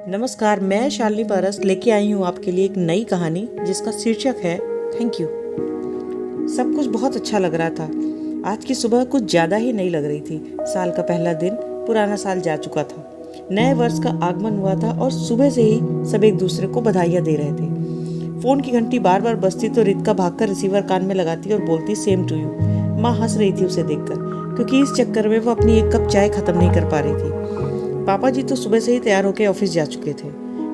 नमस्कार, मैं शालिनी पारस लेके आई हूँ आपके लिए एक नई कहानी जिसका शीर्षक है थैंक यू। सब कुछ बहुत अच्छा लग रहा था। आज की सुबह कुछ ज़्यादा ही नई लग रही थी। साल का पहला दिन, पुराना साल जा चुका था। नए वर्ष का आगमन हुआ था और सुबह से ही सब एक दूसरे को बधाइयाँ दे रहे थे। फ़ोन की घंटी बार बार बजती तो रितिका भागकर रिसीवर कान में लगाती और बोलती सेम टू यू। माँ हंस रही थी उसे देखकर, क्योंकि इस चक्कर में वो अपनी एक कप चाय खत्म नहीं कर पा रही थी। पापा जी तो सुबह से ही तैयार होकर ऑफिस जा चुके थे।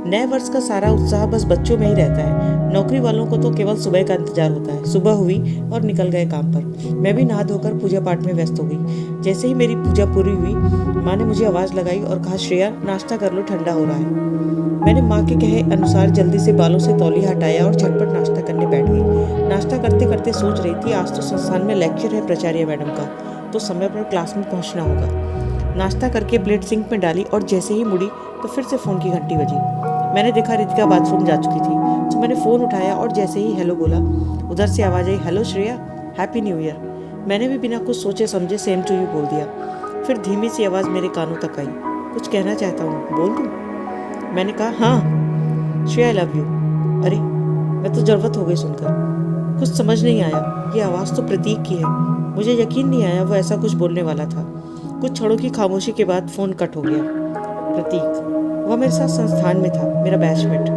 नए वर्ष का सारा उत्साह बस बच्चों में ही रहता है। नौकरी वालों को तो केवल सुबह का इंतजार होता है। सुबह हुई और निकल गए काम पर। मैं भी नहा धोकर पूजा पाठ में व्यस्त हो गई। जैसे ही मेरी पूजा पूरी हुई, माँ ने मुझे आवाज़ लगाई और कहा, श्रेया नाश्ता कर लो, ठंडा हो रहा है। मैंने माँ के कहे अनुसार जल्दी से बालों से तौलिया हटाया और झटपट नाश्ता करने बैठ गई। नाश्ता करते करते सोच रही थी, आज तो संस्थान में लेक्चर है प्राचार्य मैडम का, तो समय पर क्लास में पहुँचना होगा। नाश्ता करके प्लेट सिंक में डाली और जैसे ही मुड़ी तो फिर से फ़ोन की घंटी बजी। मैंने देखा रितिका बाथरूम जा चुकी थी, तो मैंने फ़ोन उठाया और जैसे ही हेलो बोला, उधर से आवाज़ आई, hello Shreya, happy new year. मैंने भी बिना कुछ सोचे समझे सेम टू यू बोल दिया। फिर धीमी सी आवाज़ मेरे कानों तक आई, कुछ कहना चाहता हूँ, बोल दूँ? मैंने कहा, हाँ श्रेया, आई लव यू। अरे मैं तो जरूरत हो गई सुनकर। कुछ समझ नहीं आया। ये आवाज़ तो प्रतीक की है। मुझे यकीन नहीं आया वो ऐसा कुछ बोलने वाला था। कुछ क्षणों की खामोशी के बाद फ़ोन कट हो गया। प्रतीक, वह मेरे साथ संस्थान में था, मेरा बैचमेट।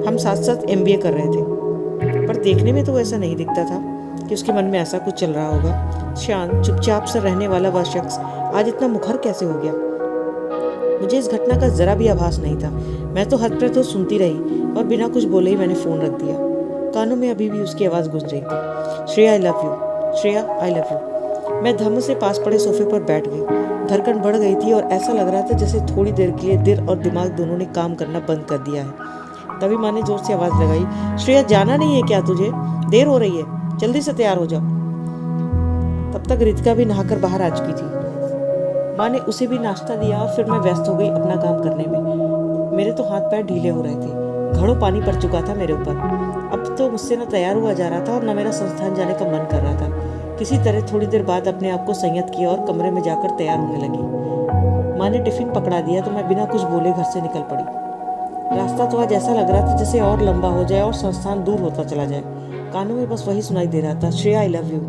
हम साथ साथ MBA कर रहे थे, पर देखने में तो ऐसा नहीं दिखता था कि उसके मन में ऐसा कुछ चल रहा होगा। शांत चुपचाप से रहने वाला वह शख्स आज इतना मुखर कैसे हो गया? मुझे इस घटना का जरा भी आभास नहीं था। मैं तो हद पर तो सुनती रही और बिना कुछ बोले ही मैंने फ़ोन रख दिया। कानों में अभी भी उसकी आवाज़ गूंज रही थी, Shreya I love you, Shreya I love you. मैं धम्म से पास पड़े सोफे पर बैठ गई। धड़कन बढ़ गई थी और ऐसा लग रहा था जैसे थोड़ी देर के लिए दिल और दिमाग दोनों ने काम करना बंद कर दिया है। तभी माँ ने जोर से आवाज़ लगाई, श्रेया जाना नहीं है क्या तुझे? देर हो रही है, जल्दी से तैयार हो जाओ। तब तक रितिका भी नहाकर बाहर आ चुकी थी। माँ ने उसे भी नाश्ता दिया और फिर मैं व्यस्त हो गई अपना काम करने में। मेरे तो हाथ पैर ढीले हो रहे थे। घड़ों पानी पड़ चुका था मेरे ऊपर। अब तो मुझसे न तैयार हुआ जा रहा था और न मेरा संस्थान जाने का मन कर रहा था। किसी तरह थोड़ी देर बाद अपने आप को संयत किया और कमरे में जाकर तैयार होने लगी। माँ ने टिफिन पकड़ा दिया तो मैं बिना कुछ बोले घर से निकल पड़ी। रास्ता तो आज ऐसा लग रहा था जैसे और लंबा हो जाए और संस्थान दूर होता चला जाए। कानों में बस वही सुनाई दे रहा था, श्रेया आई लव यू।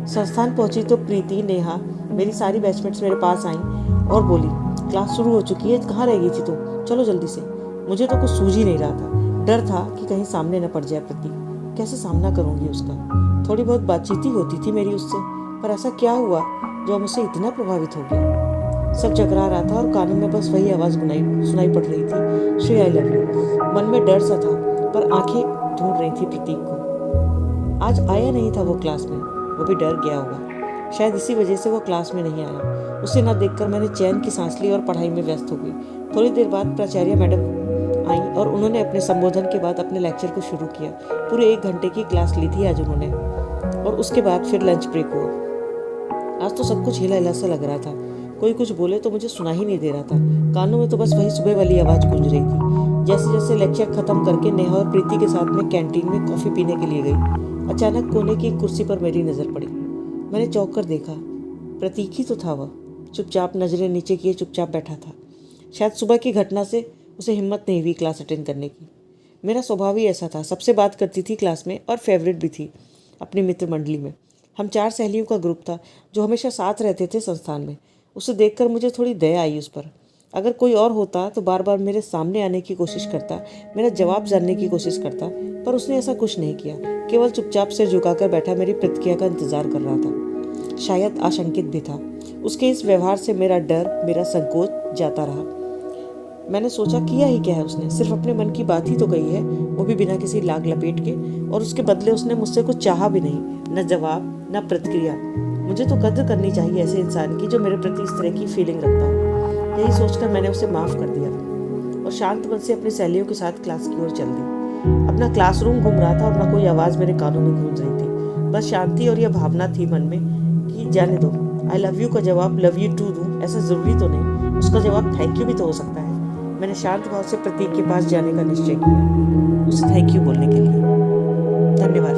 संस्थान पहुंची तो प्रीति, नेहा, मेरी सारी बैचमेट्स मेरे पास आईं और बोली, क्लास शुरू हो चुकी है, कहाँ रह गई थी तू? चलो जल्दी से। मुझे तो कुछ सूझ ही नहीं रहा था। डर था कि कहीं सामने न पड़ जाए प्रतीक। कैसे सामना करूंगी उसका? थोड़ी बहुत बातचीत ही होती थी मेरी उससे, पर ऐसा क्या हुआ जो मुझसे इतना प्रभावित हो गया? सब चकरा रहा था और कानों में बस वही आवाज़ सुनाई पड़ रही थी, श्रेया आई लव यू। मन में डर सा था, पर आंखें ढूंढ रही थी प्रतीक को। आज आया नहीं था वो क्लास में, वो भी डर गया होगा। शायद इसी वजह से वो क्लास में नहीं आया। उसे न देखकर मैंने चैन की सांस ली और पढ़ाई में व्यस्त हो गई। थोड़ी देर बाद प्राचार्य मैडम आई और उन्होंने अपने संबोधन के बाद अपने लेक्चर को शुरू किया। पूरे 1 घंटे की क्लास ली थी आज उन्होंने, और उसके बाद फिर लंच ब्रेक हुआ। आज तो सब कुछ हिला हिला सा लग रहा था। कोई कुछ बोले तो मुझे सुना ही नहीं दे रहा था। कानों में तो बस वही सुबह वाली आवाज़ गूंज रही थी। जैसे जैसे लेक्चर खत्म करके नेहा और प्रीति के साथ में कैंटीन में कॉफ़ी पीने के लिए गई, अचानक कोने की कुर्सी पर मेरी नज़र पड़ी। मैंने चौंक कर देखा, प्रतीक ही तो था वह। चुपचाप नजरें नीचे किए चुपचाप बैठा था। शायद सुबह की घटना से उसे हिम्मत नहीं हुई क्लास अटेंड करने की। मेरा स्वभाव ही ऐसा था, सबसे बात करती थी क्लास में और फेवरेट भी थी अपनी मित्र मंडली में। हम 4 सहेलियों का ग्रुप था जो हमेशा साथ रहते थे संस्थान में। उसे देखकर मुझे थोड़ी दया आई उस पर। अगर कोई और होता तो बार बार मेरे सामने आने की कोशिश करता, मेरा जवाब जानने की कोशिश करता, पर उसने ऐसा कुछ नहीं किया। केवल चुपचाप सिर झुकाकर बैठा मेरी प्रतिक्रिया का इंतजार कर रहा था। शायद आशंकित भी था। उसके इस व्यवहार से मेरा डर, मेरा संकोच जाता रहा। मैंने सोचा, किया ही क्या है उसने? सिर्फ अपने मन की बात ही तो कही है, वो भी बिना किसी लाग लपेट के, और उसके बदले उसने मुझसे कुछ चाहा भी नहीं, न जवाब न प्रतिक्रिया। मुझे तो कद्र करनी चाहिए ऐसे इंसान की जो मेरे प्रति इस तरह की फीलिंग रखता हो। यही सोचकर मैंने उसे माफ़ कर दिया और शांत मन से अपनी सहेलियों के साथ क्लास की ओर चल दी। अपना क्लासरूम घूम रहा था और न कोई आवाज़ मेरे कानों में गूंज रही थी। बस शांति और यह भावना थी मन में कि जाने दो, आई लव यू का जवाब लव यू टू दूँ ऐसा ज़रूरी तो नहीं, उसका जवाब थैंक यू भी तो हो सकता है। मैंने शांत भाव से प्रतीक के पास जाने का निश्चय किया, उसे थैंक यू बोलने के लिए। धन्यवाद।